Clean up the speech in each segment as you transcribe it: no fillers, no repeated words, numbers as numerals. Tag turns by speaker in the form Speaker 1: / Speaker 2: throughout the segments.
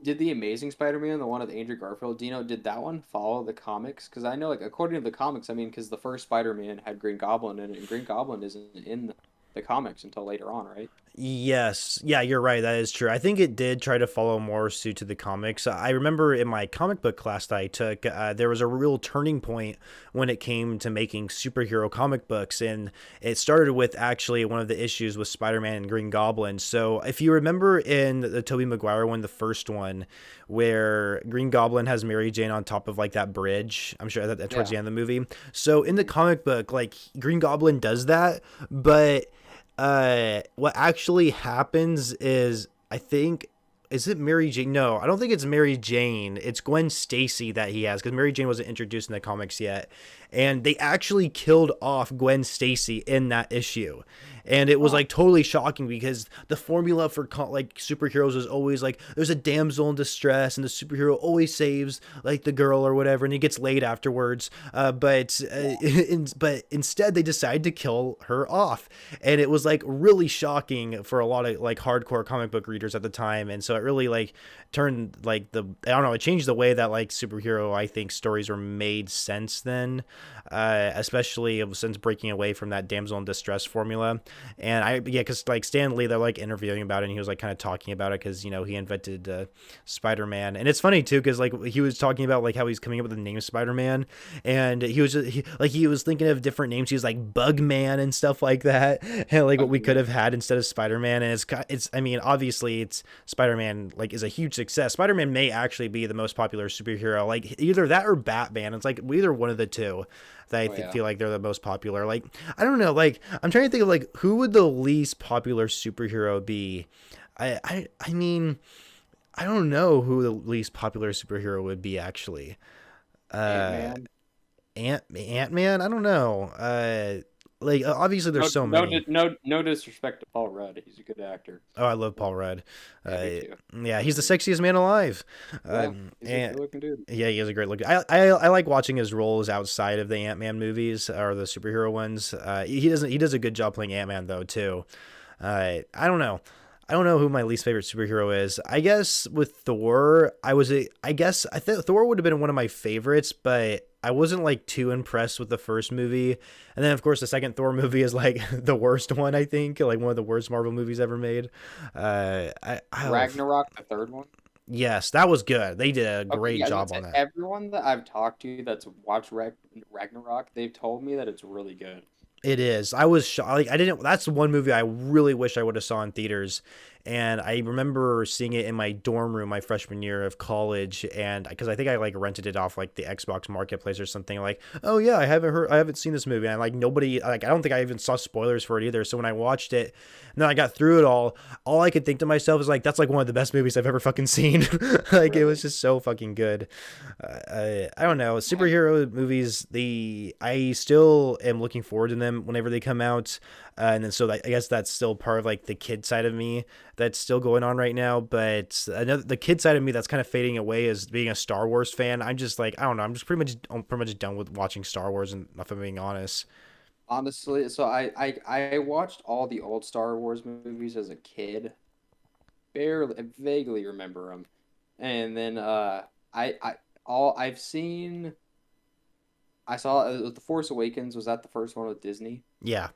Speaker 1: did the Amazing Spider-Man, the one with Andrew Garfield, do you know, did that one follow the comics? Because I know, like, according to the comics, I mean, because the first Spider-Man had Green Goblin in it, and Green Goblin isn't in the comics until later on, right?
Speaker 2: Yes, yeah, you're right. That is true. I think it did try to follow more suit to the comics. I remember in my comic book class that I took, there was a real turning point when it came to making superhero comic books, and it started with actually one of the issues with Spider-Man and Green Goblin. So if you remember in the Tobey Maguire one, the first one, where Green Goblin has Mary Jane on top of like that bridge, I'm sure that towards
Speaker 1: Yeah.
Speaker 2: the end of the movie. So in the
Speaker 1: Mhm.
Speaker 2: comic book, like Green Goblin does that, but what actually happens is I think is it Mary Jane? No, I don't think it's Mary Jane. It's Gwen Stacy that he has because Mary Jane wasn't introduced in the comics yet, and they actually killed off Gwen Stacy in that issue, and it was
Speaker 1: Huh.
Speaker 2: like totally shocking because the formula for like superheroes is always like there's a damsel in distress and the superhero always saves like the girl or whatever and he gets laid afterwards.
Speaker 1: Yeah.
Speaker 2: But instead they decide to kill her off, and it was like really shocking for a lot of like hardcore comic book readers at the time, and so it really like turned like the I don't know, it changed the way that like superhero I think stories were made since then, especially since breaking away from that damsel in distress formula. And I yeah, because like Stan Lee, they're like interviewing about it, and he was like kind of talking about it because he invented Spider-Man, and it's funny too because like he was talking about like how he's coming up with the name Spider-Man, and he was thinking of different names. He was like Bugman and stuff like that, and like what we could
Speaker 1: Bugman.
Speaker 2: have had instead of Spider-Man. And it's I mean obviously it's Spider-Man like is a huge success. Spider-Man may actually be the most popular superhero, like either that or Batman. It's like either one of the two that
Speaker 1: Oh yeah.
Speaker 2: feel like they're the most popular. Like I don't know, like I'm trying to think of like who would the least popular superhero be. I mean I don't know who the least popular superhero would be actually. Uh,
Speaker 1: Ant-Man.
Speaker 2: Ant-Man. I don't know. Like obviously there's
Speaker 1: No,
Speaker 2: so
Speaker 1: no,
Speaker 2: many.
Speaker 1: no disrespect to Paul Rudd. He's a good actor.
Speaker 2: Oh, I love Paul Rudd.
Speaker 1: Yeah, me
Speaker 2: Uh,
Speaker 1: too.
Speaker 2: yeah, he's the
Speaker 1: Really.
Speaker 2: sexiest man alive.
Speaker 1: Yeah, he's a
Speaker 2: And
Speaker 1: good-looking dude.
Speaker 2: yeah, he has a great look. I like watching his roles outside of the Ant-Man movies or the superhero ones. He does a good job playing Ant-Man though too. I don't know. I don't know who my least favorite superhero is. I guess with Thor, I guess I think Thor would have been one of my favorites, but I wasn't like too impressed with the first movie. And then of course the second Thor movie is like the worst one, I think, like one of the worst Marvel movies ever made. I don't
Speaker 1: Ragnarok, the third one.
Speaker 2: Yes, that was good. They did a
Speaker 1: Okay,
Speaker 2: great
Speaker 1: yeah,
Speaker 2: job
Speaker 1: that's
Speaker 2: on that.
Speaker 1: everyone that I've talked to that's watched Ragnarok. They've told me that it's really good.
Speaker 2: It is. I was like I didn't. That's the one movie I really wish I would have saw in theaters, and I remember seeing it in my dorm room my freshman year of college, and because I think I like rented it off like the Xbox Marketplace or something. Like, oh yeah, I haven't seen this movie, and like nobody, like I don't think I even saw spoilers for it either. So when I watched it, and then I got through it all I could think to myself is like that's like one of the best movies I've ever fucking seen. Like it was
Speaker 1: Really?
Speaker 2: just so fucking good. I don't know, superhero movies. I still am looking forward to them whenever they come out, and then so I guess that's still part of like the kid side of me that's still going on right now. But another the kid side of me that's kind of fading away is being a Star Wars fan. I'm just like I don't know. I'm pretty much done with watching Star Wars, and if I'm being honest.
Speaker 1: Honestly, so I watched all the old Star Wars movies as a kid. Barely, vaguely remember them. And then I all I've seen I saw The Force Awakens. Was that the first one with Disney?
Speaker 2: Yeah,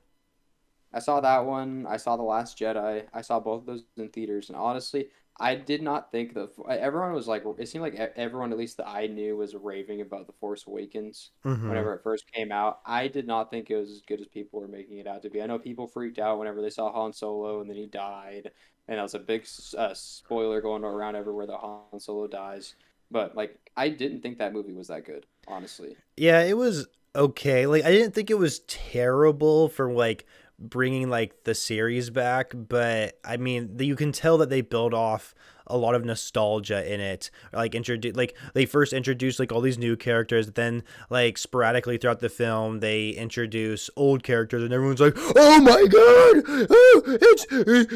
Speaker 1: I saw that one. I saw The Last Jedi. I saw both of those in theaters, and honestly, I did not think everyone was like it seemed like everyone at least that I knew was raving about The Force Awakens
Speaker 2: mm-hmm.
Speaker 1: whenever it first came out. I did not think it was as good as people were making it out to be. I know people freaked out whenever they saw Han Solo and then he died, and that was a big spoiler going around everywhere that Han Solo dies. But like, I didn't think that movie was that good, honestly.
Speaker 2: Yeah, it was okay. Like I didn't think it was terrible for like bringing like the series back, but I mean, you can tell that they build off a lot of nostalgia in it. Like introduce like they first introduce like all these new characters, then like sporadically throughout the film they introduce old characters and everyone's like, "Oh my god! Oh,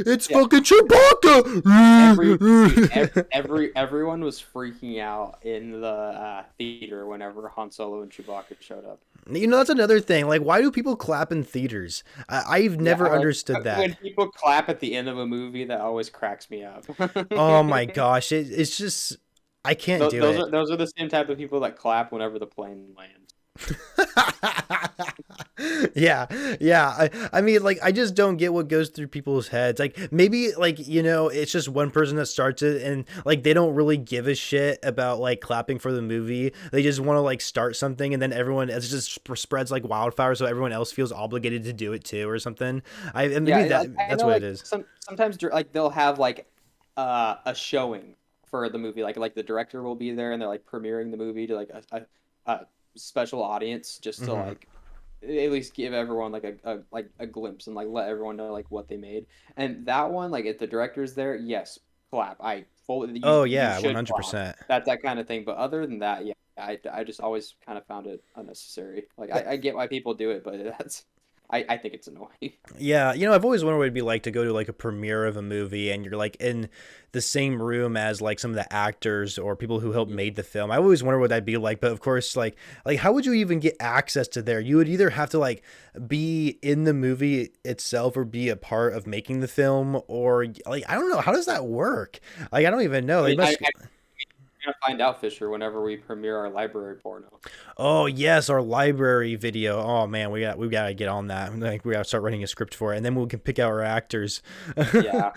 Speaker 2: it's
Speaker 1: Yeah,
Speaker 2: fucking
Speaker 1: every
Speaker 2: Chewbacca."
Speaker 1: everyone was freaking out in the theater whenever Han Solo and Chewbacca showed up.
Speaker 2: You know, that's another thing. Like, why do people clap in theaters? I've
Speaker 1: Yeah,
Speaker 2: never
Speaker 1: like
Speaker 2: understood that.
Speaker 1: when people clap at the end of a movie, that always cracks me up.
Speaker 2: Oh my gosh, it's just I can't do
Speaker 1: Those
Speaker 2: it.
Speaker 1: are the same type of people that clap whenever the plane lands.
Speaker 2: Yeah, yeah. I mean, like, I just don't get what goes through people's heads. Like, maybe, like, it's just one person that starts it, and like they don't really give a shit about like clapping for the movie. They just want to like start something, and then everyone it just spreads like wildfire, so everyone else feels obligated to do it too, or something. And
Speaker 1: Yeah,
Speaker 2: maybe
Speaker 1: like I
Speaker 2: that's
Speaker 1: know
Speaker 2: what it
Speaker 1: like
Speaker 2: is.
Speaker 1: sometimes like they'll have like a showing for the movie, like the director will be there and they're like premiering the movie to like a special audience just to
Speaker 2: Hmm.
Speaker 1: like at least give everyone like a glimpse and like let everyone know like what they made. And that one, like if the director's there, yes, clap. I fully
Speaker 2: Oh
Speaker 1: you
Speaker 2: yeah, one
Speaker 1: should
Speaker 2: hundred
Speaker 1: clap.
Speaker 2: percent.
Speaker 1: That kind of thing. But other than that, yeah, I just always kind of found it unnecessary. Like I get why people do it, but that's I think it's annoying.
Speaker 2: Yeah, I've always wondered what it'd be like to go to like a premiere of a movie and you're like in the same room as like some of the actors or people who helped made the film. I always wonder what that'd be like, but of course, like how would you even get access to there? You would either have to like be in the movie itself or be a part of making the film, or like I don't know, how does that work? Like I don't even know.
Speaker 1: I
Speaker 2: They
Speaker 1: mean,
Speaker 2: must.
Speaker 1: I'm gonna find out, Fisher, whenever we premiere our library porno.
Speaker 2: Oh yes, our library video. Oh man, we got to get on that. Like we got to start writing a script for it, and then we can pick out our actors.
Speaker 1: Yeah.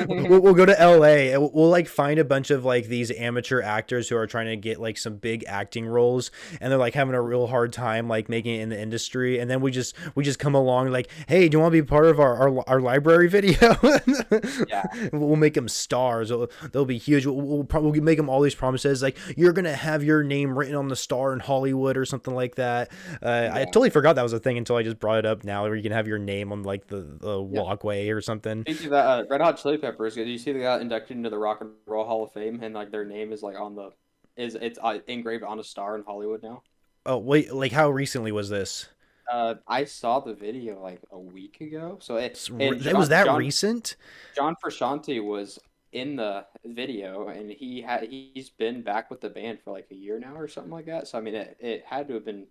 Speaker 2: We'll go to LA and we'll like find a bunch of like these amateur actors who are trying to get like some big acting roles, and they're like having a real hard time like making it in the industry. And then we just come along like, hey, do you want to be part of our library video?
Speaker 1: Yeah.
Speaker 2: We'll make them stars. They'll be huge. We'll probably make them all these promises like you're gonna have your name written on the star in Hollywood or something like that. I
Speaker 1: Yeah.
Speaker 2: totally forgot that was a thing until I just brought it up now, where you can have your name on like the
Speaker 1: Yeah.
Speaker 2: walkway or something.
Speaker 1: Speaking of that, Red Hot Chili Peppers, did you see they got inducted into the Rock and Roll Hall of Fame and like their name is like on the is it's engraved on a star in Hollywood now?
Speaker 2: Oh wait, like how recently was this?
Speaker 1: I saw the video like a week ago. So
Speaker 2: That was that recent?
Speaker 1: John Frusciante was in the video, and he's been back with the band for like a year now or something like that. So I mean, it had to have been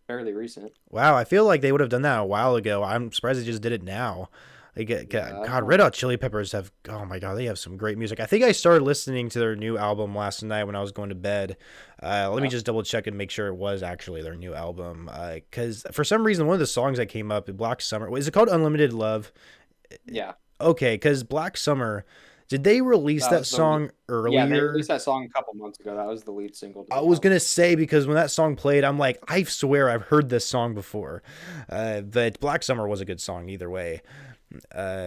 Speaker 1: fairly recent.
Speaker 2: Wow, I feel like they would have done that a while ago. I'm surprised they just did it now. Like,
Speaker 1: Yeah, I don't
Speaker 2: God,
Speaker 1: know.
Speaker 2: Red Hot Chili Peppers have, oh my God, they have some great music. I think I started listening to their new album last night when I was going to bed. Let me
Speaker 1: Yeah,
Speaker 2: just double check and make sure it was actually their new album. Because for some reason, one of the songs that came up, Black Summer, is it called Unlimited Love?
Speaker 1: yeah.
Speaker 2: Okay, because Black Summer, did they release
Speaker 1: That
Speaker 2: that
Speaker 1: was
Speaker 2: song
Speaker 1: yeah. They
Speaker 2: earlier?
Speaker 1: released that song a couple months ago. That was the lead single to
Speaker 2: I
Speaker 1: the
Speaker 2: was
Speaker 1: album.
Speaker 2: gonna say because when that song played, I'm like, I swear I've heard this song before. But Black Summer was a good song either way.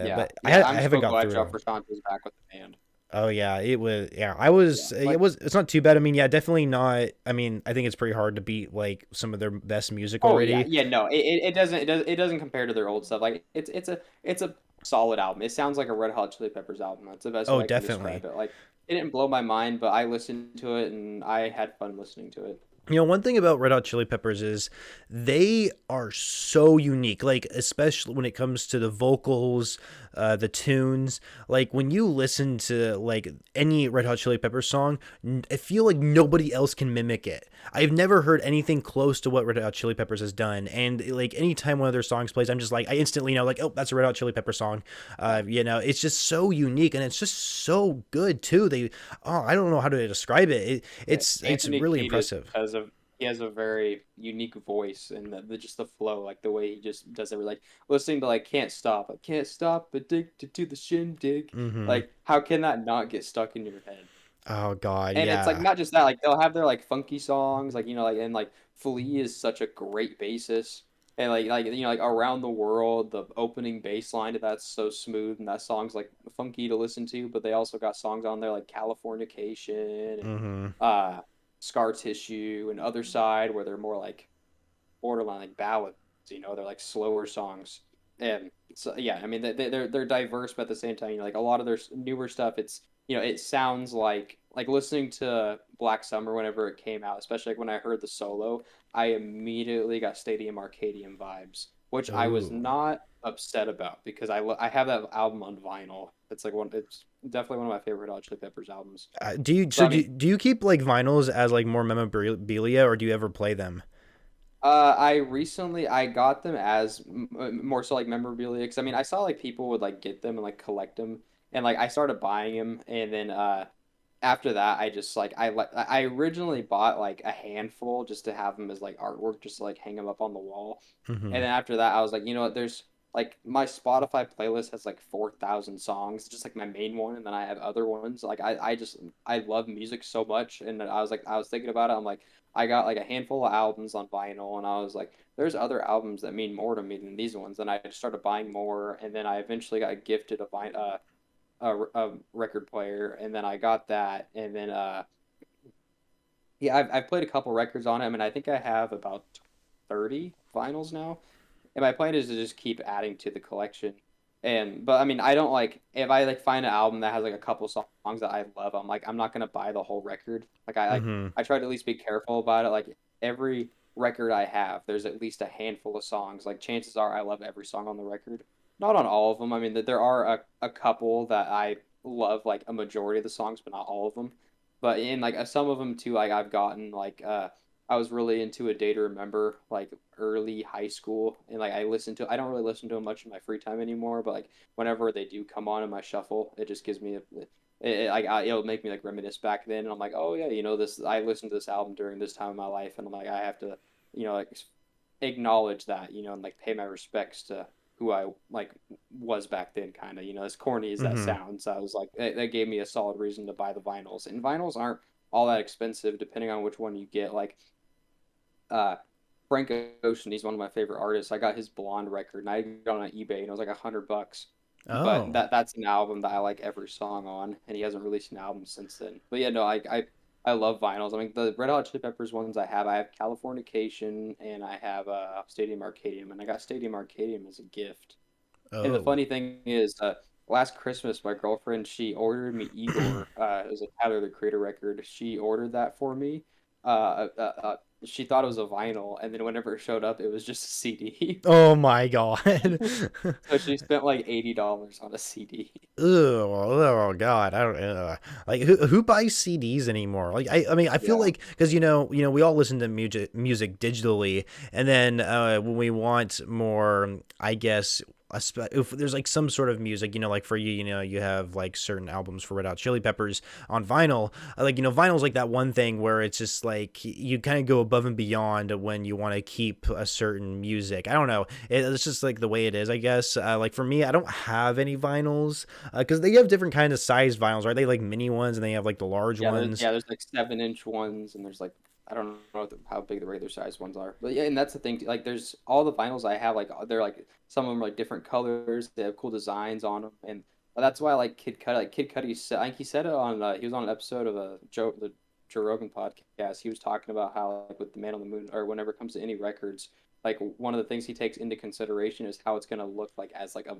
Speaker 1: Yeah,
Speaker 2: But
Speaker 1: yeah.
Speaker 2: I
Speaker 1: I'm
Speaker 2: haven't
Speaker 1: so
Speaker 2: got
Speaker 1: glad
Speaker 2: through it
Speaker 1: John
Speaker 2: all.
Speaker 1: Frusciante is back with the band.
Speaker 2: Oh yeah, it was. Yeah, I was.
Speaker 1: Yeah, like
Speaker 2: It's not too bad. I mean, yeah, definitely not. I mean, I think it's pretty hard to beat like some of their best music
Speaker 1: oh yeah,
Speaker 2: already.
Speaker 1: yeah. No, it doesn't compare to their old stuff. Like it's a solid album. It sounds like a Red Hot Chili Peppers album. That's the best
Speaker 2: Oh,
Speaker 1: way I can
Speaker 2: definitely.
Speaker 1: describe it. Like it didn't blow my mind, but I listened to it and I had fun listening to it.
Speaker 2: One thing about Red Hot Chili Peppers is they are so unique, like, especially when it comes to the vocals, the tunes. Like, when you listen to, like, any Red Hot Chili Peppers song, I feel like nobody else can mimic it. I've never heard anything close to what Red Hot Chili Peppers has done. And, like, anytime one of their songs plays, I'm just like, I instantly know, like, oh, that's a Red Hot Chili Pepper song.
Speaker 1: Yeah.
Speaker 2: It's just so unique and it's just so good, too. I don't know how to describe it.
Speaker 1: Yeah,
Speaker 2: It's
Speaker 1: Anthony
Speaker 2: really
Speaker 1: Kiedis
Speaker 2: impressive.
Speaker 1: he has a very unique voice and just the flow, like the way he just does it. Like listening to like I can't stop, addicted to the shindig.
Speaker 2: Mm-hmm.
Speaker 1: Like how can that not get stuck in your head?
Speaker 2: Oh God,
Speaker 1: And it's like
Speaker 2: yeah.
Speaker 1: not just that, like they'll have their like funky songs, like like and like Flea is such a great bassist. And like around the world, the opening bass line to that's so smooth, and that song's like funky to listen to. But they also got songs on there like Californication and
Speaker 2: Mm-hmm.
Speaker 1: uh, Scar Tissue and Other Side, where they're more like borderline like ballads. They're like slower songs. And so yeah, I mean they're diverse, but at the same time, like a lot of their newer stuff, it's it sounds like listening to Black Summer whenever it came out, especially like when I heard the solo, I immediately got Stadium Arcadium vibes, which I was
Speaker 2: Oh.
Speaker 1: not upset about because I have that album on vinyl. It's definitely one of my favorite Hot Chili Peppers albums.
Speaker 2: Do you
Speaker 1: So
Speaker 2: so
Speaker 1: I mean,
Speaker 2: do you keep like vinyls as like more memorabilia, or do you ever play them?
Speaker 1: I recently I got them as more so like memorabilia because I mean I saw like people would like get them and like collect them and like I started buying them and then after that I just like I originally bought like a handful just to have them as like artwork just to like hang them up on the wall
Speaker 2: Hmm.
Speaker 1: and then after that I was like you know what there's like my Spotify playlist has like 4,000 songs just like my main one and then I have other ones like I just I love music so much and I was thinking about it I'm like I got like a handful of albums on vinyl, and I was like, there's other albums that mean more to me than these ones. And I just started buying more, and then I eventually got gifted a record player, and then I got that, and then yeah, I've played a couple records on it. I mean, I think I have about 30 vinyls now, and my plan is to just keep adding to the collection. And but I mean, I don't like if I like find an album that has like a couple songs that I love, I'm not gonna buy the whole record.
Speaker 2: Hmm.
Speaker 1: I try to at least be careful about it. Like every record I have, there's at least a handful of songs. Like chances are I love every song on the record. Not on all of them. I mean, there are a couple that I love like a majority of the songs, but not all of them. But in like some of them too, like I've gotten like I was really into A Day to Remember like early high school, and like I don't really listen to them much in my free time anymore, but like whenever they do come on in my shuffle, it just gives me it'll make me like reminisce back then, and I'm like, oh yeah, you know this I listened to this album during this time of my life, and I'm like I have to like acknowledge that and like pay my respects to who I like was back then, kind of as corny as that
Speaker 2: Hmm.
Speaker 1: sounds. I was like that gave me a solid reason to buy the vinyls, and vinyls aren't all that expensive depending on which one you get. Like uh Frank Ocean, he's one of my favorite artists. I got his Blonde record and I got it on eBay and it was like $100. But
Speaker 2: Oh.
Speaker 1: that's an album that I like every song on, and he hasn't released an album since then. But yeah, no, I love vinyls. I mean, the Red Hot Chili Peppers ones I have Californication and I have Stadium Arcadium, and I got Stadium Arcadium as a gift. And the
Speaker 2: Oh.
Speaker 1: funny thing is, last Christmas, my girlfriend she ordered me Igor. It was a Tyler the Creator record. She ordered that for me. She thought it was a vinyl, and then whenever it showed up, it was just a CD.
Speaker 2: Oh my god.
Speaker 1: So she spent like $80 on a CD.
Speaker 2: Oh God, I don't like who buys CDs anymore. Like I mean I feel
Speaker 1: Yeah,
Speaker 2: like because we all listen to music digitally, and then when we want more, I guess if there's like some sort of music, like for you, you have like certain albums for Red Hot Chili Peppers on vinyl. Like vinyl's like that one thing where it's just like you kind of go above and beyond when you want to keep a certain music. I don't know. It's just like the way it is, I guess. Like for me, I don't have any vinyls because they have different kinds of size vinyls, right? They like mini ones and they have like the large ones.
Speaker 1: there's like 7-inch ones, and there's like I don't know how big the regular size ones are, but yeah, and that's the thing. Like, there's all the vinyls I have, like they're like some of them are like different colors. They have cool designs on them, and that's why I like Kid Cudi. Like Kid Cudi said, I think he said it on he was on an episode of the Joe Rogan podcast. He was talking about how like with the Man on the Moon, or whenever it comes to any records, like one of the things he takes into consideration is how it's gonna look like as like a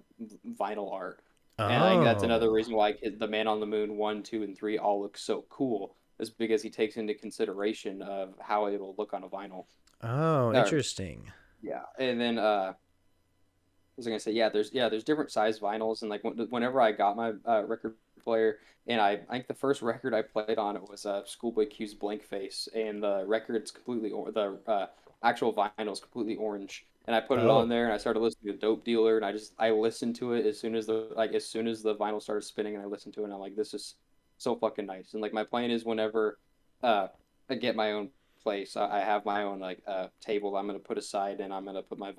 Speaker 1: vinyl art. And I think that's another
Speaker 2: Oh,
Speaker 1: reason why the Man on the Moon 1, 2, and 3 all look so cool, is because he takes into consideration of how it'll look on a vinyl.
Speaker 2: oh,
Speaker 1: Or,
Speaker 2: interesting.
Speaker 1: yeah, and then was I gonna say? There's different size vinyls, and like whenever I got my record player, and I think the first record I played on it was Schoolboy Q's Blank Face, and the record's completely or the actual vinyl's completely orange. And I put it on
Speaker 2: Oh,
Speaker 1: there, and I started listening to Dope Dealer, and I listened to it as soon as the vinyl started spinning, and I listened to it, and I'm like, this is so fucking nice. And like my plan is whenever uh I get my own place. I have my own like table I'm gonna put aside, and I'm gonna put my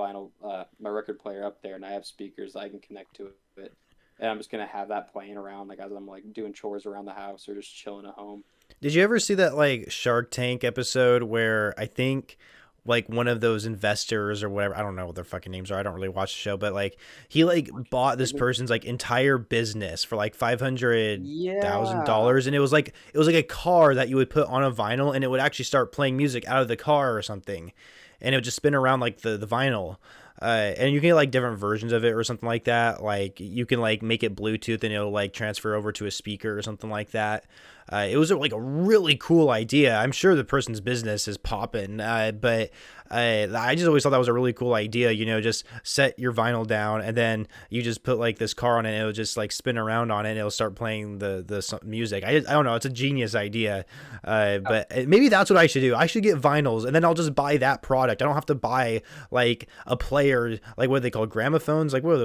Speaker 1: my record player up there, and I have speakers I can connect to it, and I'm just gonna have that playing around like as I'm like doing chores around the house or just chilling at home.
Speaker 2: did you ever see that like Shark Tank episode where I think like one of those investors or whatever, I don't know what their fucking names are. I don't really watch the show, but like he like bought this person's like entire business for like five hundred thousand
Speaker 1: Yeah,
Speaker 2: dollars, and it was like a car that you would put on a vinyl, and it would actually start playing music out of the car or something, and it would just spin around like the vinyl. And you can get like different versions of it or something like that. Like you can like make it Bluetooth and it'll like transfer over to a speaker or something like that. It was like a really cool idea. I'm sure the person's business is popping, but I just always thought that was a really cool idea. Just set your vinyl down and then you just put like this car on it and it'll just like spin around on it and it'll start playing the music. I don't know. It's a genius idea. But maybe that's what I should do. I should get vinyls and then I'll just buy that product. I don't have to buy like a player, like what are they called? Gramophones? Like what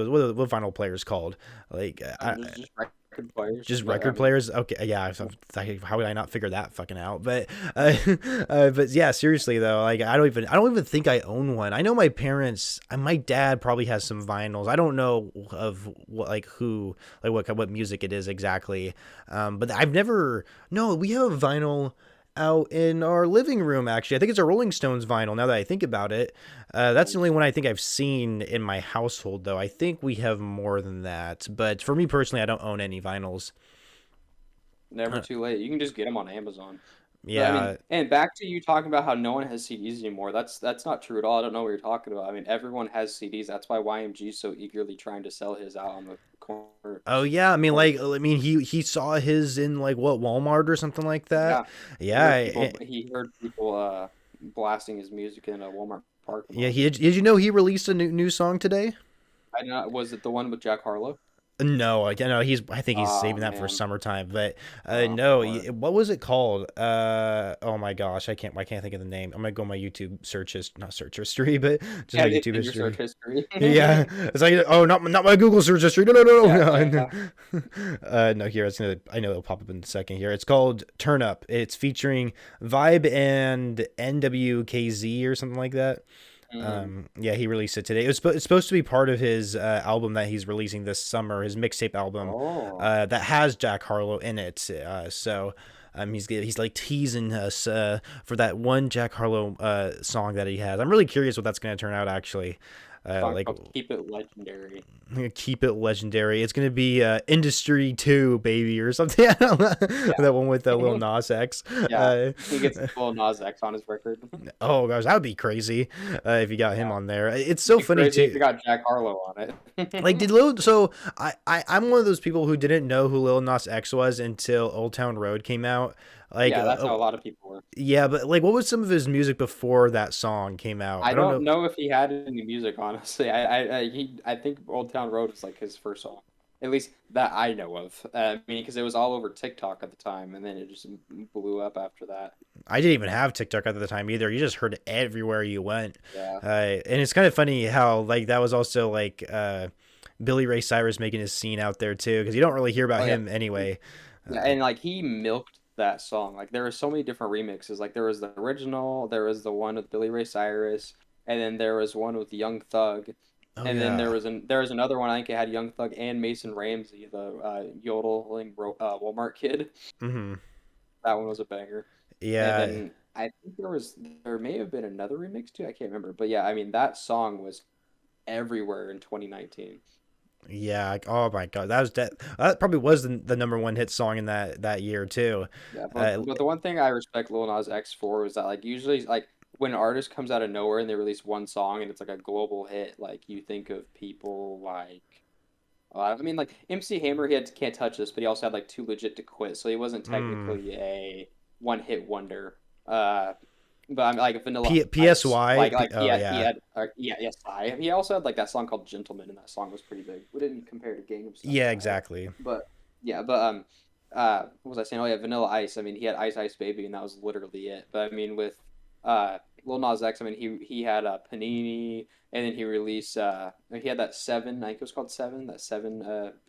Speaker 2: vinyl players called? Like
Speaker 1: Just record players.
Speaker 2: just
Speaker 1: But I
Speaker 2: record
Speaker 1: mean,
Speaker 2: players. Okay, yeah. How would I not figure that fucking out? But yeah, seriously though, like I don't even think I own one. I know my parents, my dad probably has some vinyls. I don't know of what like who like what music it is exactly. But I've never. No, we have vinyl out in our living room. Actually, I think it's a Rolling Stones vinyl. Now that I think about it, that's the only one I think I've seen in my household. Though I think we have more than that. But for me personally, I don't own any vinyls.
Speaker 1: never
Speaker 2: Uh,
Speaker 1: too late. You can just get them on Amazon. But I mean,
Speaker 2: yeah.
Speaker 1: and back to you talking about how no one has CDs anymore. That's not true at all. I don't know what you're talking about. I mean, everyone has CDs. That's why YMG is so eagerly trying to sell his out on the
Speaker 2: Oh yeah, I mean
Speaker 1: corner.
Speaker 2: he saw his in like what Walmart or something like that.
Speaker 1: Yeah,
Speaker 2: Yeah,
Speaker 1: he heard people blasting his music in a Walmart parking
Speaker 2: yeah.
Speaker 1: lot.
Speaker 2: Did you know he released a new song today?
Speaker 1: I know, was it the one with Jack Harlow?
Speaker 2: No, know I think he's
Speaker 1: Oh
Speaker 2: saving that for
Speaker 1: man.
Speaker 2: summertime. But
Speaker 1: Oh,
Speaker 2: no,
Speaker 1: bummer.
Speaker 2: what was it called? Oh my gosh, I can't think of the name. I'm gonna go on my YouTube not search history, but just
Speaker 1: Yeah,
Speaker 2: my
Speaker 1: it's
Speaker 2: YouTube
Speaker 1: in your search
Speaker 2: history.
Speaker 1: history.
Speaker 2: Yeah, it's like not my Google search history. No, no, no,
Speaker 1: Yeah,
Speaker 2: no,
Speaker 1: yeah.
Speaker 2: no. No, here I know it'll pop up in a second. Here, it's called Turn Up. It's featuring Vibe and NWKZ or something like that.
Speaker 1: Mm.
Speaker 2: Yeah, he released it today. It's supposed to be part of his album that he's releasing this summer, his mixtape album,
Speaker 1: Oh,
Speaker 2: that has Jack Harlow in it. He's like teasing us for that one Jack Harlow song that he has. I'm really curious what that's going to turn out actually.
Speaker 1: song
Speaker 2: Like
Speaker 1: called "Keep It Legendary."
Speaker 2: keep it legendary. It's gonna be Industry 2 baby or something. That one with Lil
Speaker 1: Yeah,
Speaker 2: Nas X.
Speaker 1: yeah. He gets Lil Nas X on his record.
Speaker 2: Oh gosh, that would be crazy if you got him
Speaker 1: Yeah,
Speaker 2: on there. It's
Speaker 1: it'd
Speaker 2: so
Speaker 1: be
Speaker 2: funny
Speaker 1: crazy if you
Speaker 2: too.
Speaker 1: got Jack Harlow on
Speaker 2: Like
Speaker 1: it.
Speaker 2: did Lil so I'm one of those people who didn't know who Lil Nas X was until Old Town Road came out. Like
Speaker 1: Yeah, that's how a lot of people were.
Speaker 2: yeah, but like what was some of his music before that song came out?
Speaker 1: I
Speaker 2: I don't
Speaker 1: don't
Speaker 2: know.
Speaker 1: know if he had any music, honestly. I think Old Town Road was like his first song, at least that I know of. I mean, because it was all over TikTok at the time, and then it just blew up after that.
Speaker 2: I didn't even have TikTok at the time either. You just heard it everywhere you went.
Speaker 1: Yeah,
Speaker 2: And it's kind of funny how like that was also like Billy Ray Cyrus making his scene out there too, because you don't really hear about
Speaker 1: oh yeah,
Speaker 2: him anyway.
Speaker 1: yeah,
Speaker 2: Uh,
Speaker 1: and like he milked that song. Like there were so many different remixes. Like there was the original, there was the one with Billy Ray Cyrus, and then there was one with Young Thug,
Speaker 2: oh
Speaker 1: and then
Speaker 2: yeah.
Speaker 1: there was another one I think it had Young Thug and Mason Ramsey, the yodeling Walmart kid.
Speaker 2: Hmm.
Speaker 1: That one was a banger. And
Speaker 2: Yeah.
Speaker 1: then I think there may have been another remix too. I can't remember, but yeah, I mean that song was everywhere in 2019.
Speaker 2: Yeah. Oh my God. That probably was the number one hit song in that year too.
Speaker 1: Yeah,
Speaker 2: Uh,
Speaker 1: but the one thing I respect Lil Nas X for is that like usually like when an artist comes out of nowhere and they release one song and it's like a global hit, like you think of people like I mean like MC Hammer he had Can't Touch This, but he also had like Too Legit to Quit, so he wasn't
Speaker 2: mm,
Speaker 1: technically a one hit wonder. Uh, but I'm like Vanilla Ice,
Speaker 2: PSY.
Speaker 1: he
Speaker 2: Oh
Speaker 1: had
Speaker 2: yeah.
Speaker 1: yeah, yes I he also had like that song called Gentleman, and that song was pretty big. We didn't compare to Gangnam
Speaker 2: Yeah.
Speaker 1: Style,
Speaker 2: Exactly.
Speaker 1: but yeah, what was I saying? Oh yeah, Vanilla Ice. I mean, he had Ice Ice Baby, and that was literally it. But I mean, with Lil Nas X, I mean, he had Panini, and then he released he had that Seven. I think it was called Seven. That Seven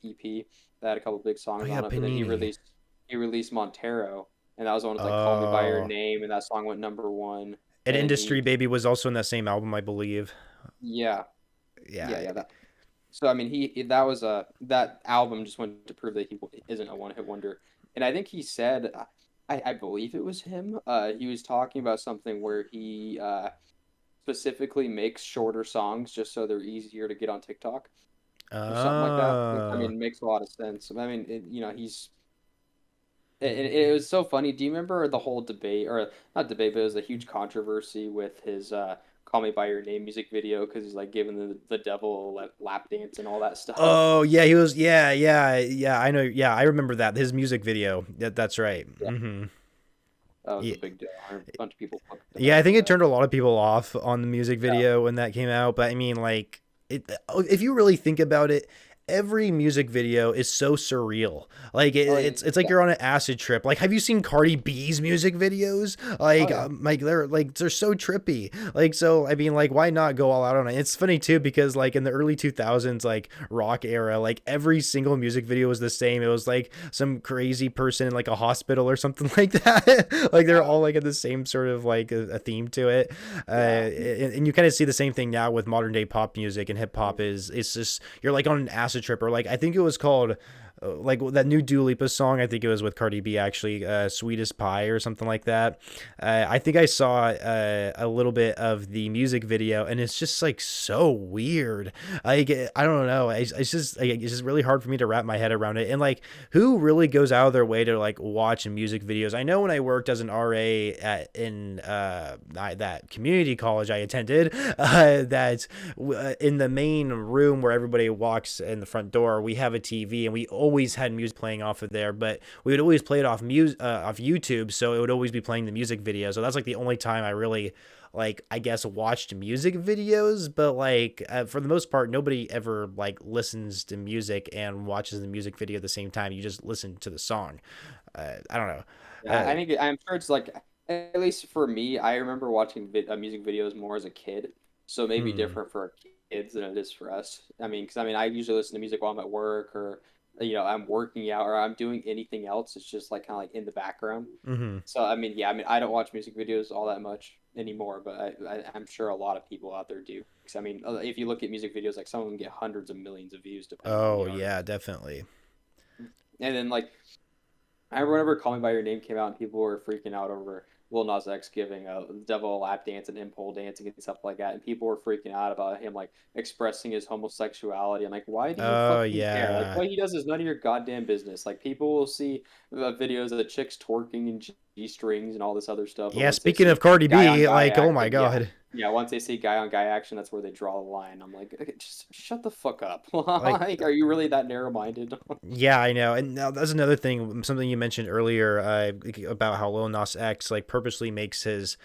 Speaker 1: EP that had a couple big
Speaker 2: Oh
Speaker 1: songs
Speaker 2: yeah.
Speaker 1: on it. But then
Speaker 2: Panini.
Speaker 1: he released Montero, and that was the one with like Call Me by Your
Speaker 2: Oh.
Speaker 1: Name, and that song went number one.
Speaker 2: An
Speaker 1: And then
Speaker 2: Industry
Speaker 1: he
Speaker 2: Baby was also in that same album, I believe.
Speaker 1: yeah
Speaker 2: Yeah.
Speaker 1: yeah that. So I mean, that was a that album just went to prove that he isn't a one hit wonder. And I think he said, I believe it was him. He was talking about something where he specifically makes shorter songs just so they're easier to get on TikTok or something like that. Which I
Speaker 2: Oh.
Speaker 1: mean makes a lot of sense. I mean, it was so funny. Do you remember the whole debate, or not debate, but it was a huge controversy with his Call Me by Your Name music video because he's like giving the devil a lap dance and all that stuff.
Speaker 2: Oh yeah, he was. Yeah, yeah, yeah. I know. Yeah, I remember that his music video. That's right.
Speaker 1: Yeah, that was
Speaker 2: Yeah,
Speaker 1: a big deal. A bunch of people fucked the
Speaker 2: yeah.
Speaker 1: hell
Speaker 2: I
Speaker 1: out of
Speaker 2: think it
Speaker 1: that.
Speaker 2: turned a lot of people off on the music
Speaker 1: Yeah.
Speaker 2: video when that came out. But I mean, like, if you really think about it, every music video is so surreal. Like
Speaker 1: Oh
Speaker 2: it's like
Speaker 1: yeah.
Speaker 2: you're on an acid trip. Like, have you seen Cardi B's music videos?
Speaker 1: Oh yeah.
Speaker 2: Like they're so trippy. Like, so I mean, like, why not go all out on it? It's funny too because like in the early 2000s, like rock era, like every single music video was the same. It was like some crazy person in like a hospital or something like that. Like they're
Speaker 1: Yeah.
Speaker 2: all like at the same sort of like a theme to it.
Speaker 1: Yeah.
Speaker 2: And you kind of see the same thing now with modern day pop music and hip hop. Is it's just you're like on an acid trip, or like I think it was called like that new Dua Lipa song. I think it was with Cardi B actually, "Sweetest Pie" or something like that. I think I saw a little bit of the music video, and it's just like so weird. Like I don't know. It's just really hard for me to wrap my head around it. And like, who really goes out of their way to like watch music videos? I know when I worked as an RA in that community college I attended, that in the main room where everybody walks in the front door, we have a TV, and we always had music playing off of there, but we would always play it off YouTube, so it would always be playing the music video. So that's like the only time I really like I guess watched music videos. But like for the most part, nobody ever like listens to music and watches the music video at the same time. You just listen to the song. I don't know.
Speaker 1: Yeah,
Speaker 2: uh,
Speaker 1: I'm sure it's like at least for me, I remember watching music videos more as a kid, so it may be
Speaker 2: hmm,
Speaker 1: different for kids than it is for us. I mean, because I mean, I usually listen to music while I'm at work or I'm working out or I'm doing anything else. It's just like kind of like in the background.
Speaker 2: hmm.
Speaker 1: So I mean, yeah, I mean, I don't watch music videos all that much anymore, but I'm sure a lot of people out there do. Because I mean, if you look at music videos, like some of them get hundreds of millions of views depending on
Speaker 2: Oh
Speaker 1: the artist.
Speaker 2: yeah, definitely.
Speaker 1: And then like I remember "Call Me by Your Name" came out and people were freaking out over Lil Nas X giving a devil a lap dance and him pole dancing and stuff like that, and people were freaking out about him like expressing his homosexuality. I'm like, why do you
Speaker 2: Oh
Speaker 1: fucking care? Like,
Speaker 2: yeah.
Speaker 1: what he does is none of your goddamn business. Like, people will see videos of the chicks twerking in G strings and all this other stuff, but
Speaker 2: Yeah,
Speaker 1: once they
Speaker 2: speaking
Speaker 1: see
Speaker 2: of Cardi
Speaker 1: guy on
Speaker 2: B,
Speaker 1: guy
Speaker 2: like, oh my
Speaker 1: action, yeah.
Speaker 2: god.
Speaker 1: Yeah, once they see guy on guy action, that's where they draw the line. I'm like, okay, just shut the fuck up.
Speaker 2: Like,
Speaker 1: Like, are you really that narrow-minded?
Speaker 2: yeah, I know. And now that's another thing, something you mentioned earlier, about how Lil Nas X like purposely makes his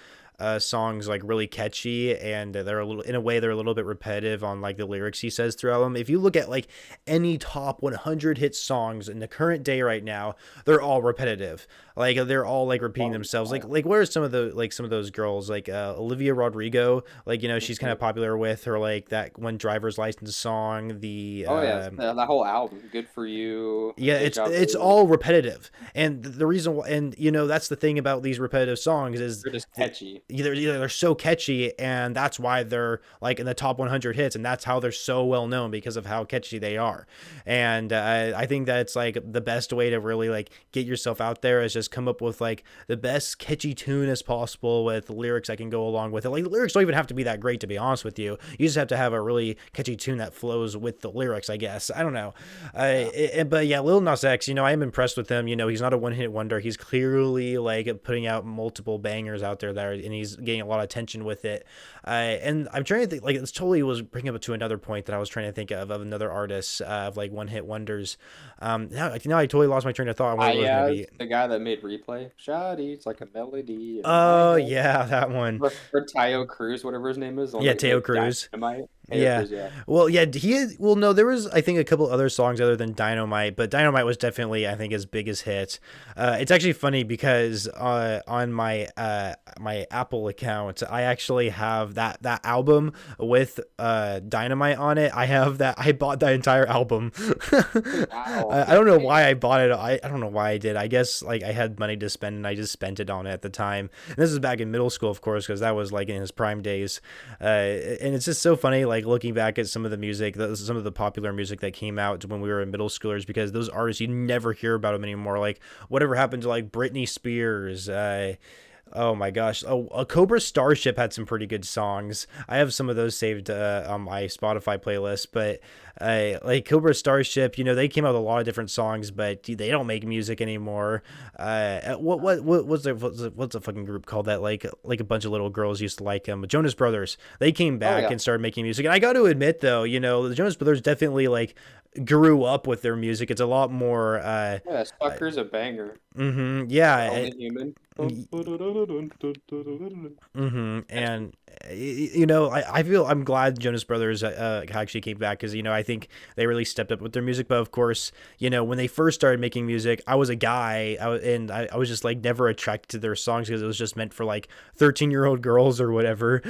Speaker 2: songs like really catchy, and they're a little, in a way, they're a little bit repetitive on like the lyrics he says throughout them. If you look at like any top 100 hit songs in the current day right now, they're all repetitive. Like they're all like repeating
Speaker 1: Oh,
Speaker 2: themselves.
Speaker 1: yeah.
Speaker 2: Like where are some of the like some of those girls like Olivia Rodrigo? Like she's kind of
Speaker 1: Mhm.
Speaker 2: popular with her like that one driver's license song. The
Speaker 1: Oh yeah, that whole album, "Good for You,"
Speaker 2: Yeah,
Speaker 1: "Deja
Speaker 2: it's
Speaker 1: Vu."
Speaker 2: all repetitive, and the reason why, and that's the thing about these repetitive songs is
Speaker 1: They're just
Speaker 2: that
Speaker 1: catchy.
Speaker 2: either they're so catchy, and that's why they're like in the top 100 hits, and that's how they're so well known, because of how catchy they are. And I think that's like the best way to really like get yourself out there is just come up with like the best catchy tune as possible with lyrics that can go along with it. Like the lyrics don't even have to be that great, to be honest with you. You just have to have a really catchy tune that flows with the lyrics, I guess. I don't know.
Speaker 1: Yeah.
Speaker 2: But yeah, Lil Nas X, I am impressed with him. He's not a one hit wonder. He's clearly like putting out multiple bangers out there, and he's getting a lot of attention with it. And I'm trying to think, like, this totally was bringing up to another point that I was trying to think of another artist, of like one hit wonders. Now I totally lost my train of thought on what it was going to be.
Speaker 1: Ayaz, the guy that made Replay. Shawty, it's like a melody in my
Speaker 2: Oh,
Speaker 1: head.
Speaker 2: yeah, that one.
Speaker 1: Or Tayo Cruz, whatever his name is, the one
Speaker 2: Yeah,
Speaker 1: that
Speaker 2: Teo
Speaker 1: made
Speaker 2: Cruz.
Speaker 1: Dynamite. Tayo
Speaker 2: Yeah.
Speaker 1: Cruz, yeah.
Speaker 2: Well, yeah, well, no, there was, I think, a couple other songs other than Dynamite, but Dynamite was definitely, I think, his biggest hit. It's actually funny because on my Apple account, I actually have that album with Dynamite on it. I bought that entire album.
Speaker 1: Oh, wow.
Speaker 2: I don't know
Speaker 1: Damn.
Speaker 2: why I bought it. I don't know why I did. I guess like I had money to spend, and I just spent it on it at the time. And this is back in middle school, of course, because that was like in his prime days. And it's just so funny, like looking back at some of the music, some of the popular music that came out when we were middle schoolers, because those artists, you never hear about them anymore. Like whatever happened to like Britney Spears, Oh my gosh. Oh, Cobra Starship had some pretty good songs. I have some of those saved on my Spotify playlist, but like Cobra Starship, they came out with a lot of different songs, but they don't make music anymore. What's the fucking group called that like a bunch of little girls used to like them? Jonas Brothers. They came
Speaker 1: Oh
Speaker 2: back
Speaker 1: yeah,
Speaker 2: and started making music. And I got to admit though, the Jonas Brothers definitely like grew up with their music. It's a lot more
Speaker 1: yeah. Sucker's a banger.
Speaker 2: yeah.
Speaker 1: Only human. Next one.
Speaker 2: And I feel I'm glad Jonas Brothers actually came back because I think they really stepped up with their music. But of course, when they first started making music, I was a guy, I was just like never attracted to their songs because it was just meant for like 13-year-old girls or whatever.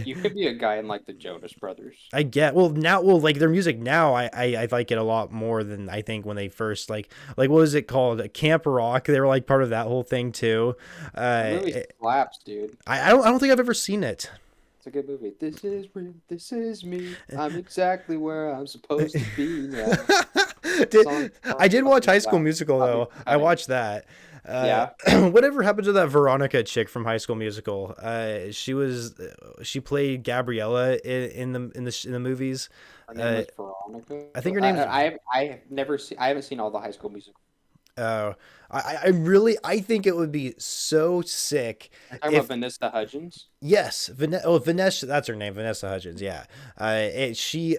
Speaker 1: You could be a guy in like the Jonas Brothers.
Speaker 2: I get well like their music now I like it a lot more than I think when they first like what was it called, Camp Rock. They were like part of that whole thing too.
Speaker 1: That movie slaps, dude.
Speaker 2: I don't think I've ever seen it.
Speaker 1: It's a good movie. This is real. This is me. I'm exactly where I'm supposed to be now.
Speaker 2: did I did watch
Speaker 1: Fucking
Speaker 2: High School
Speaker 1: slap.
Speaker 2: Musical though. I
Speaker 1: Iconic.
Speaker 2: watched that.
Speaker 1: Yeah.
Speaker 2: Whatever happened to that Veronica chick from High School Musical? She played Gabriella in the movies.
Speaker 1: Her name was Veronica.
Speaker 2: I think her name's
Speaker 1: I have never seen. I haven't seen all the High School Musical.
Speaker 2: uh, I think it would be so sick
Speaker 1: You're talking about
Speaker 2: if
Speaker 1: Vanessa Hudgens.
Speaker 2: yes, Vanessa, that's her name, Vanessa Hudgens. Yeah, she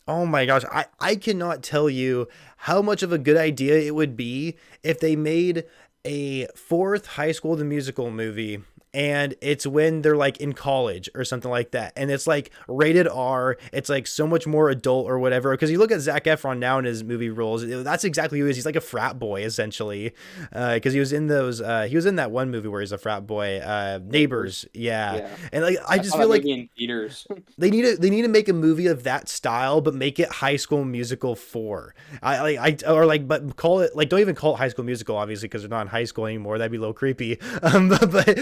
Speaker 2: oh my gosh, I cannot tell you how much of a good idea it would be if they made a fourth High School the Musical movie. And it's when they're like in college or something like that. And it's like rated R. It's like so much more adult or whatever. Because you look at Zac Efron now in his movie roles, that's exactly who he is. He's like a frat boy essentially. Because he was in he was in that one movie where he's a frat boy, Neighbors. Yeah.
Speaker 1: Yeah.
Speaker 2: And like, I
Speaker 1: I
Speaker 2: just
Speaker 1: saw
Speaker 2: feel
Speaker 1: that
Speaker 2: like
Speaker 1: movie in theaters.
Speaker 2: they need to make a movie of that style, but make it High School Musical 4. But call it like don't even call it High School Musical, obviously, because they're not in high school anymore. That'd be a little creepy. But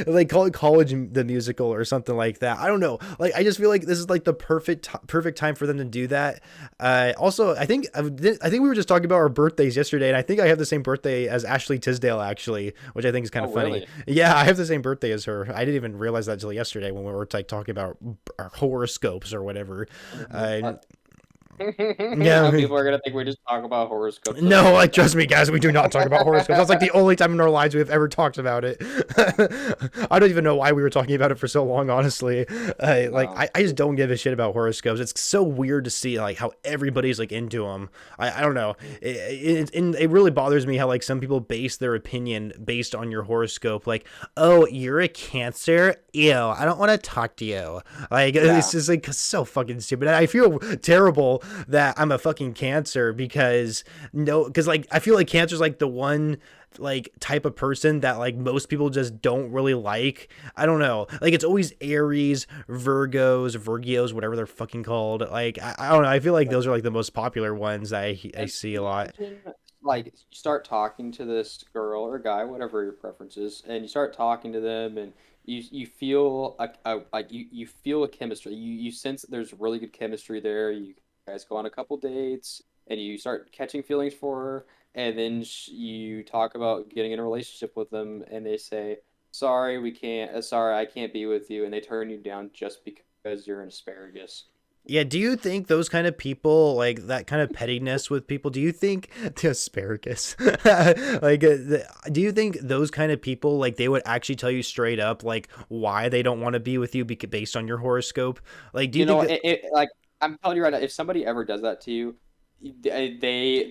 Speaker 2: like call it College the Musical or something like that. I don't know. Like I just feel like this is like the perfect time for them to do that. Also, I think we were just talking about our birthdays yesterday, and I think I have the same birthday as Ashley Tisdale actually, which I think is kind
Speaker 1: Oh,
Speaker 2: of funny.
Speaker 1: really?
Speaker 2: Yeah, I have the same birthday as her. I didn't even realize that until yesterday when we were like talking about our horoscopes or whatever. Uh, yeah.
Speaker 1: People are gonna think we just talk about horoscopes.
Speaker 2: No, like trust me, guys, we do not talk about horoscopes. That's like the only time in our lives we've ever talked about it. I don't even know why we were talking about it for so long, honestly.
Speaker 1: Wow.
Speaker 2: I just don't give a shit about horoscopes. It's so weird to see like how everybody's like into them. I don't know. It really bothers me how like some people base their opinion based on your horoscope. Like, oh, you're a Cancer. Ew, I don't want to talk to you. Like,
Speaker 1: Yeah.
Speaker 2: it's just like so fucking stupid. And I feel terrible that I'm a fucking Cancer because like I feel like Cancer's like the one like type of person that like most people just don't really like. I don't know. Like it's always Aries, Virgos, whatever they're fucking called. Like I don't know. I feel like those are like the most popular ones that I
Speaker 1: And
Speaker 2: see a lot.
Speaker 1: imagine, like, you start talking to this girl or guy, whatever your preference is, and you start talking to them, and you feel like you feel a chemistry. You sense that there's really good chemistry there. You guys go on a couple dates, and you start catching feelings for her, and then you talk about getting in a relationship with them, and they say, "Sorry, we can't. Sorry, I can't be with you," and they turn you down just because you're an asparagus.
Speaker 2: Yeah, do you think those kind of people, like that kind of pettiness with people, do you think the asparagus, do you think those kind of people, like they would actually tell you straight up, like why they don't want to be with you based on your horoscope? Like, do you
Speaker 1: You know,
Speaker 2: think that,
Speaker 1: like I'm telling you right now, if somebody ever does that to you,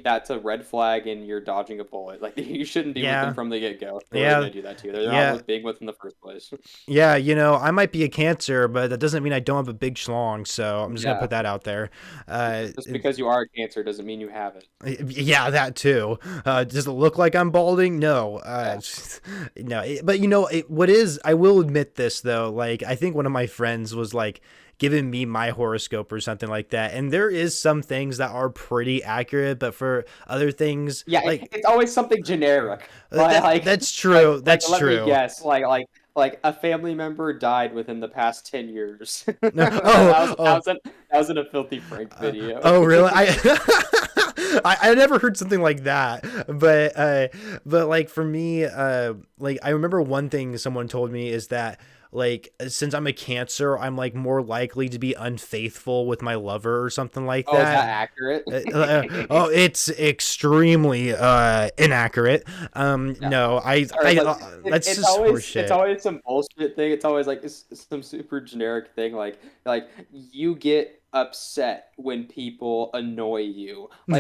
Speaker 1: that's a red flag and you're dodging a bullet. Like you shouldn't be with them
Speaker 2: yeah,
Speaker 1: from the get-go. They're really
Speaker 2: yeah,
Speaker 1: gonna do that to you. They're not
Speaker 2: yeah,
Speaker 1: worth being with in the first place.
Speaker 2: yeah, I might be a Cancer, but that doesn't mean I don't have a big schlong, so I'm just gonna
Speaker 1: Yeah.
Speaker 2: put that out there. Uh,
Speaker 1: Just because you are a Cancer doesn't mean you have it.
Speaker 2: Yeah, that too. Does it look like I'm balding? No.
Speaker 1: Yeah.
Speaker 2: No. But I will admit this though. Like, I think one of my friends was like giving me my horoscope or something like that, and there is some things that are pretty accurate, but for other things,
Speaker 1: Yeah,
Speaker 2: like
Speaker 1: it's always something generic. Like,
Speaker 2: that's true. That's
Speaker 1: let me
Speaker 2: true.
Speaker 1: guess. Like like a family member died within the past 10 years.
Speaker 2: Oh, oh,
Speaker 1: That was in a Filthy Frank video.
Speaker 2: oh, really? I never heard something like that, but like for me, like I remember one thing someone told me is that like since I'm a Cancer, I'm like more likely to be unfaithful with my lover or something like
Speaker 1: Oh, is that
Speaker 2: that.
Speaker 1: accurate?
Speaker 2: Oh, it's extremely inaccurate.
Speaker 1: No.
Speaker 2: No,
Speaker 1: Or it's like
Speaker 2: that's just
Speaker 1: it's
Speaker 2: horseshit.
Speaker 1: always some bullshit thing. It's always like it's some super generic thing like you get upset when people annoy you. No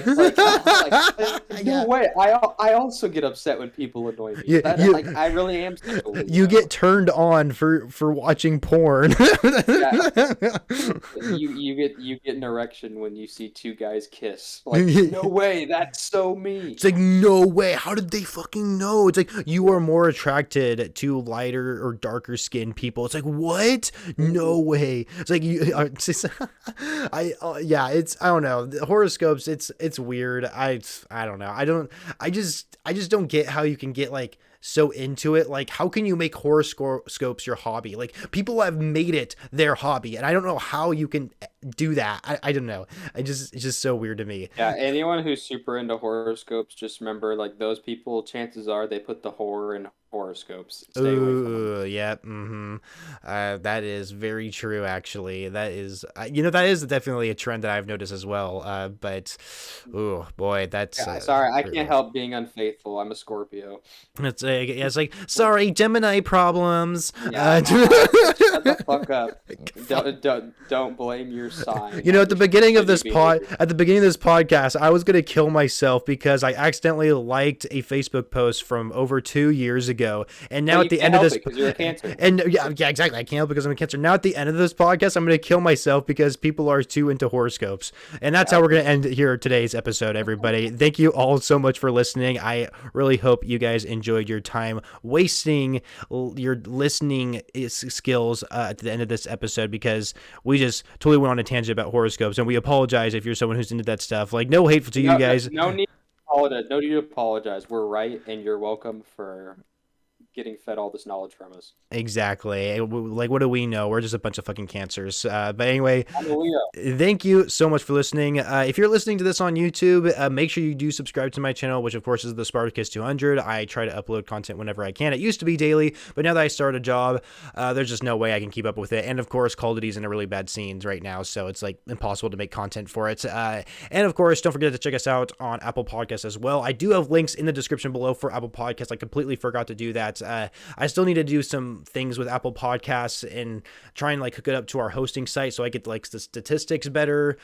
Speaker 2: Yeah.
Speaker 1: way. I also get upset when people annoy me.
Speaker 2: you,
Speaker 1: That like
Speaker 2: you
Speaker 1: I really am such a
Speaker 2: you get
Speaker 1: weirdo.
Speaker 2: turned on for watching porn.
Speaker 1: Yeah, you get an erection when you see two guys kiss. Like no way, that's so me.
Speaker 2: It's like no way. How did they fucking know? It's like you are more attracted to lighter or darker skinned people. It's like what? No
Speaker 1: Mhm.
Speaker 2: way. It's like you. I yeah. It's I don't know. The horoscopes. It's weird. I don't know. I just don't get how you can get like so into it. Like, how can you make horoscopes your hobby? Like, people have made it their hobby, and I don't know how you can do that. I don't know. It's just so weird to me.
Speaker 1: Yeah, anyone who's super into horoscopes, just remember like those people, chances are they put the horror in horoscopes. Stay away from them.
Speaker 2: Ooh, yeah, mm-hmm. That is very true, actually. That is, you know, that is definitely a trend that I've noticed as well. But, oh boy, that's
Speaker 1: Yeah, sorry, I
Speaker 2: pretty
Speaker 1: can't
Speaker 2: rough.
Speaker 1: help being unfaithful. I'm a Scorpio.
Speaker 2: Yeah, it's like, sorry, Gemini problems.
Speaker 1: Yeah, shut the fuck up. Don't blame your sign
Speaker 2: You know,
Speaker 1: on your shitty behavior.
Speaker 2: at the beginning of this podcast, I was gonna kill myself because I accidentally liked a Facebook post from over 2 years ago, and now
Speaker 1: But
Speaker 2: at
Speaker 1: you
Speaker 2: the
Speaker 1: can't
Speaker 2: end of
Speaker 1: help
Speaker 2: this,
Speaker 1: it because you're a Cancer.
Speaker 2: and yeah, exactly, I can't help because I'm a Cancer. Now at the end of this podcast, I'm gonna kill myself because people are too into horoscopes, and that's how
Speaker 1: Yeah.
Speaker 2: we're gonna end here today's episode. Everybody, thank you all so much for listening. I really hope you guys enjoyed your time wasting your listening skills at the end of this episode because we just totally went on a tangent about horoscopes, and we apologize if you're someone who's into that stuff. Like, no hateful to you guys.
Speaker 1: No need to apologize. No need to apologize. We're right, and you're welcome for getting fed all this knowledge from us.
Speaker 2: Exactly. Like, what do we know? We're just a bunch of fucking cancers. But anyway,
Speaker 1: I'm a Leo.
Speaker 2: thank you so much for listening. If you're listening to this on YouTube, make sure you do subscribe to my channel, which of course is the Spartacus 200. I try to upload content whenever I can. It used to be daily, but now that I started a job, there's just no way I can keep up with it. And of course, Call of Duty's in a really bad scenes right now, so it's like impossible to make content for it. And of course, don't forget to check us out on Apple Podcasts as well. I do have links in the description below for Apple Podcasts. I completely forgot to do that. I still need to do some things with Apple Podcasts and try and like hook it up to our hosting site so I get like the statistics better.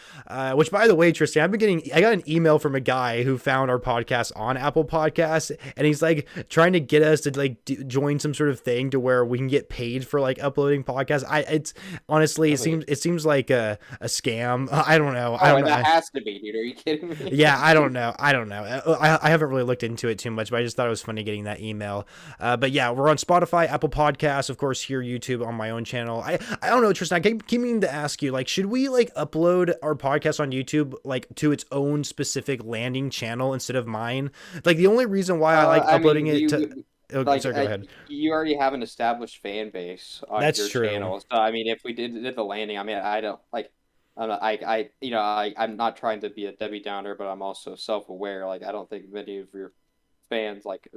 Speaker 2: Which, by the way, Tristan, I got an email from a guy who found our podcast on Apple Podcasts, and he's like trying to get us to like join some sort of thing to where we can get paid for like uploading podcasts. It's honestly
Speaker 1: Really?
Speaker 2: it seems like a scam. I don't know. I
Speaker 1: Oh,
Speaker 2: don't
Speaker 1: and
Speaker 2: know.
Speaker 1: that has to be, dude. Are you kidding me?
Speaker 2: Yeah, I don't know. I don't know. I haven't really looked into it too much, but I just thought it was funny getting that email. But yeah, we're on Spotify, Apple Podcasts, of course, here, YouTube, on my own channel. I don't know, Tristan. I keep meaning to ask you, like, should we like upload our podcast on YouTube like to its own specific landing channel instead of mine? Like, the only reason why I like
Speaker 1: I mean,
Speaker 2: uploading it to. Oh, sorry, go ahead.
Speaker 1: you already have an established fan base on
Speaker 2: That's
Speaker 1: your
Speaker 2: true.
Speaker 1: channel. So I mean, if we did the landing, I mean, I don't like. You know, I'm not trying to be a Debbie Downer, but I'm also self-aware. Like, I don't think many of your fans like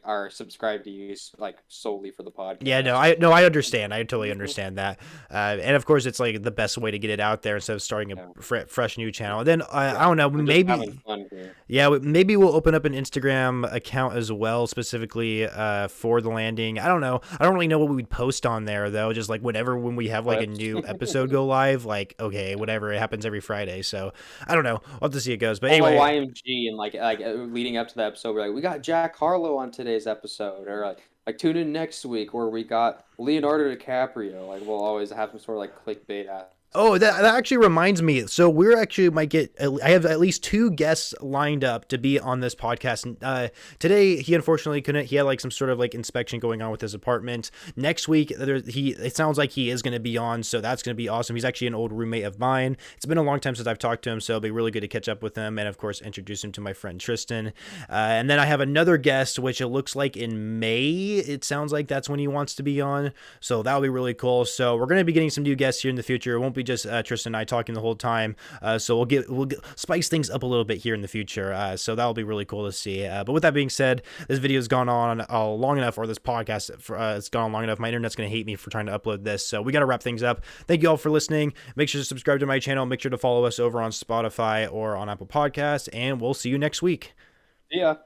Speaker 1: are subscribed to you like solely for the
Speaker 2: Yeah,
Speaker 1: podcast.
Speaker 2: no, I understand. I totally understand that. And of course, it's like the best way to get it out there instead of starting
Speaker 1: Yeah,
Speaker 2: a fresh new channel. And then I
Speaker 1: yeah.
Speaker 2: don't know,
Speaker 1: We're just having
Speaker 2: maybe.
Speaker 1: fun here.
Speaker 2: Yeah, maybe we'll open up an Instagram account as well, specifically for the landing. I don't know. I don't really know what we would post on there though. Just like whenever when we have like a
Speaker 1: Clips.
Speaker 2: new episode go live, like okay, whatever. It happens every Friday, so I don't know. We'll have to see how it goes. But
Speaker 1: All the
Speaker 2: anyway,
Speaker 1: YMG and leading up to the episode, we're like, we got Jack Harlow on today's episode, or tune in next week where we got Leonardo DiCaprio. Like we'll always have some sort of like clickbait ass
Speaker 2: Oh, that actually reminds me. So we're actually might get. I have at least two guests lined up to be on this podcast. And today, he unfortunately couldn't. He had like some sort of like inspection going on with his apartment. Next week, it sounds like he is going to be on. So that's going to be awesome. He's actually an old roommate of mine. It's been a long time since I've talked to him, so it'll be really good to catch up with him and of course introduce him to my friend Tristan. And then I have another guest, which it looks like in May. It sounds like that's when he wants to be on. So that'll be really cool. So we're going to be getting some new guests here in the future. It won't be just Tristan and I talking the whole time. So we'll spice things up a little bit here in the future. So that'll be really cool to see. But with that being said, this video has gone on long enough, or this podcast it's gone on long enough. My internet's gonna hate me for trying to upload this. So we got to wrap things up. Thank you all for listening. Make sure to subscribe to my channel. Make sure to follow us over on Spotify or on Apple Podcasts, and we'll see you next week.
Speaker 1: Yeah.